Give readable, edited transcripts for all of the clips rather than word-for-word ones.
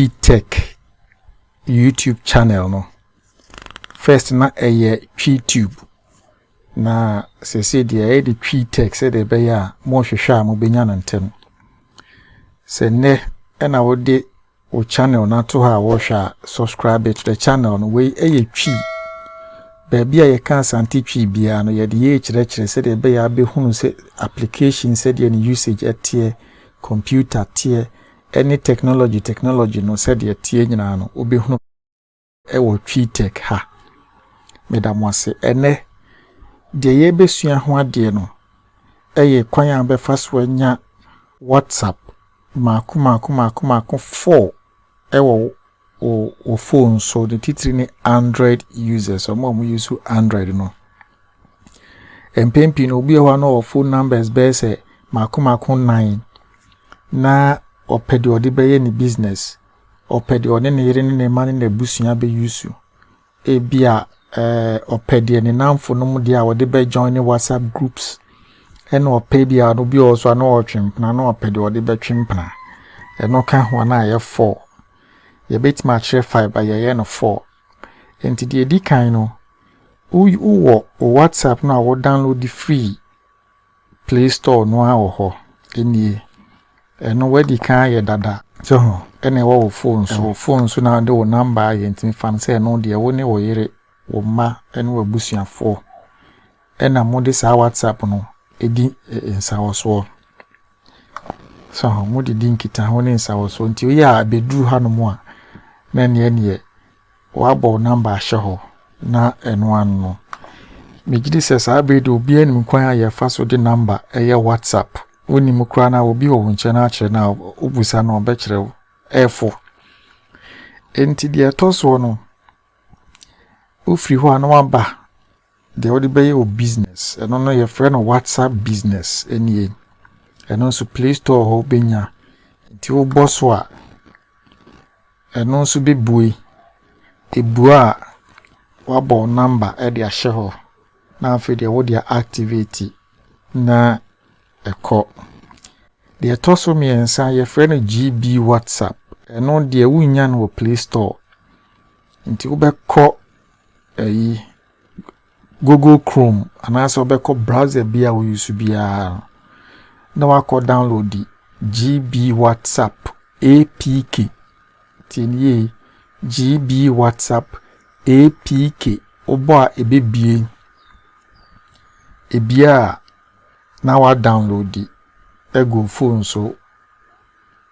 Tech YouTube channel no. First na YouTube. Na se de the Tech se de be ya mo hwehwe a mo benya nantem. Se ne na wo de o channel na to ha wo hwa subscribe to the channel no we twi. Baby ye kan santi twi bia no ye de ye kire se de be ya be hunu se application se de ni usage etie computer tie any technology no se de tie nyina no obi hunu wo Twi Tech ha medam wase ene de ye besua ho ade no kwan a be faso anya WhatsApp maku 4 o phone so the titri ni Android users o mo use Android no empempi no obi ho no phone numbers be se maku 9 na opede ode be ye ni business opede ode ne yire ne mane na busua be use ebia opede ne namfo no mu dia ode be join WhatsApp groups eno opebia no bi also na otwempna na opede ode be twempna eno ka ho na ye 4 ye betima chere 5 ba ye no 4 enti de edi kan no wo WhatsApp na wo download the free Play Store no a ho eni eno wedi kan ye dada so ene wo phone so na de wo number ye ntimi fan say no de wo ne wo yire wo ma ene wo busuafo ena mo de sa WhatsApp no edi nsawo so mo de dinkita ho ne nsawo so nti oya abeduru hanom a na ne wabo number ahye na eno anno megidi se sa abedo obi anim kwan aye fa so de number WhatsApp oni mukra na obi wo nche na akire na obusa na obekire efo enti de toso no ofri ho ana waba de odi be your business eno no your friend on WhatsApp business enie eno so Play Store ho benya enti wo boss wa eno so be bui ebua wabo number e de ahye ho na afi de wo de activate na eko de toso mi ensa your friend GB WhatsApp eno de wunya no Play Store enti wo be ko Google Chrome anaso beko browser bia we use bia na wako download the GB WhatsApp APK tinye GB WhatsApp APK obo a ebebie ebia na wa download the ego phone so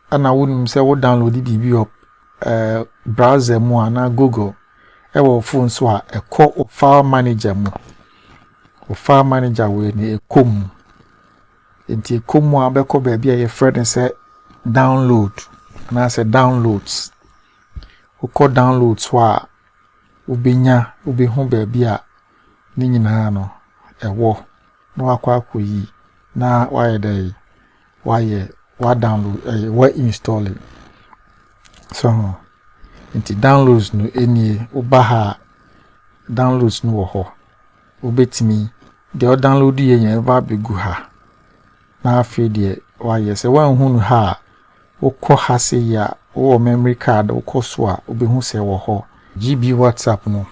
ana wonum se wo download bibi up browser mu ana Google ewo phone so a eko file manager mu o file manager we ni ekom enti ekom a beko ba bia ye friend say download na say downloads o ko downloads so a obenya obehu ba bia ni nyina no ewo na wakwa akoyi na waye dai wa download wa install it so enti downloads no enie obaha downloads no wo ho obetimi de o download ye nya eba begu ha na afi de wa yese wan hunu ha ukọ ha se ya o memory card ukọ so a obehu se wo ho GB WhatsApp no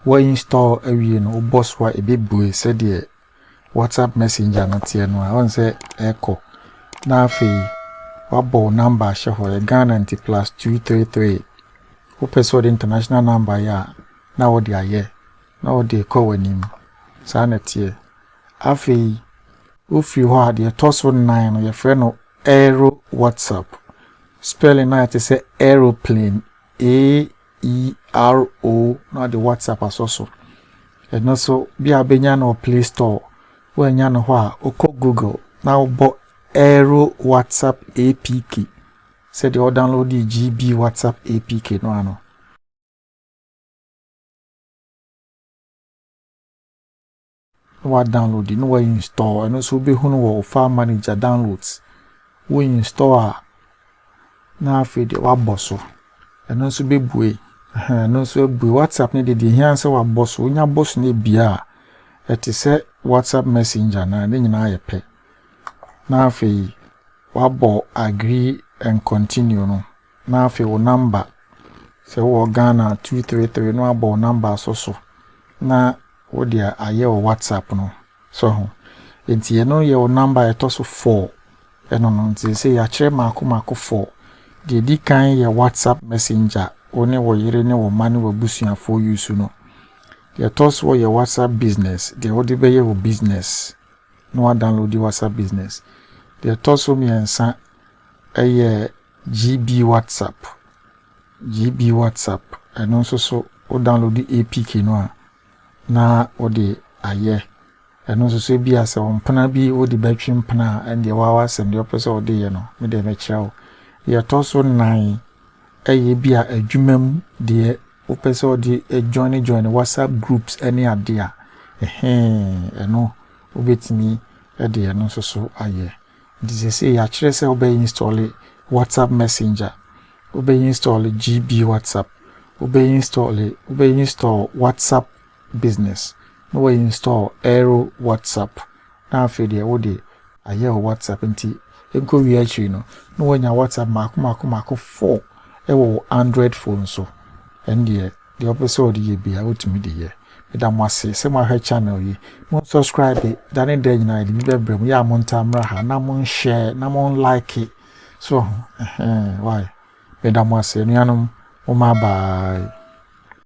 wa install awie no boss wa ebebu se de WhatsApp messenger no tie no a won se echo na afi wabo number she ho Ghana +233 Opeso international number ya na wo de aye na wo de ko wanim sa na tie afi ofri ho ade toso 9 no ye frɛ no Aero WhatsApp spelling na it say aeroplane AERO na the WhatsApp asoso and also bia benya no Play Store wo anya no ho a okọ Google na wo bo Aero WhatsApp APK said you download the GB WhatsApp APK no ano wa download no wa install and also be hunu wo file manager downloads we install na afi de wa bosso and also be bue and also be WhatsApp ne de here say wa bosso nya bosso ne bia et say WhatsApp messenger na ne nyina ayepe na afi wa bo agree and continue no na afi wo number se wo Ghana 233 no abo number so na wo dia aye wo WhatsApp no so ho enti ye no ye wo number eto so 4 eno no nti se ya kire mako 4 de di kan ye WhatsApp messenger one wo yire ne wo mane wo busuafo use no de to so ye WhatsApp business de wo de be ye wo business no wa download the WhatsApp business de to so mi ensa eye GB WhatsApp eno so o download the APK no a na o de aye eno so bi ase on pena bi o de batwi mpena and de wawa sem de opese o de ye no me de me kira o ye to so 9 eye bi a adwumam de opese o de join WhatsApp groups any ade a eno obetimi e de eno so aye this say ya kire se obe install WhatsApp Messenger obe install GB WhatsApp obe install WhatsApp business no we install Aero WhatsApp na afi de wo de aye WhatsApp nti enko wi achi no nya WhatsApp mako 4 e wo Android phone so and the episode ye bia wotumi de ye da mo ase se mo ha channel yi mo subscribe dane de nyina de bi bebrem ya mo ntamra ha na mo share na mo like it. So why me da mo ase nuanom o ma bye.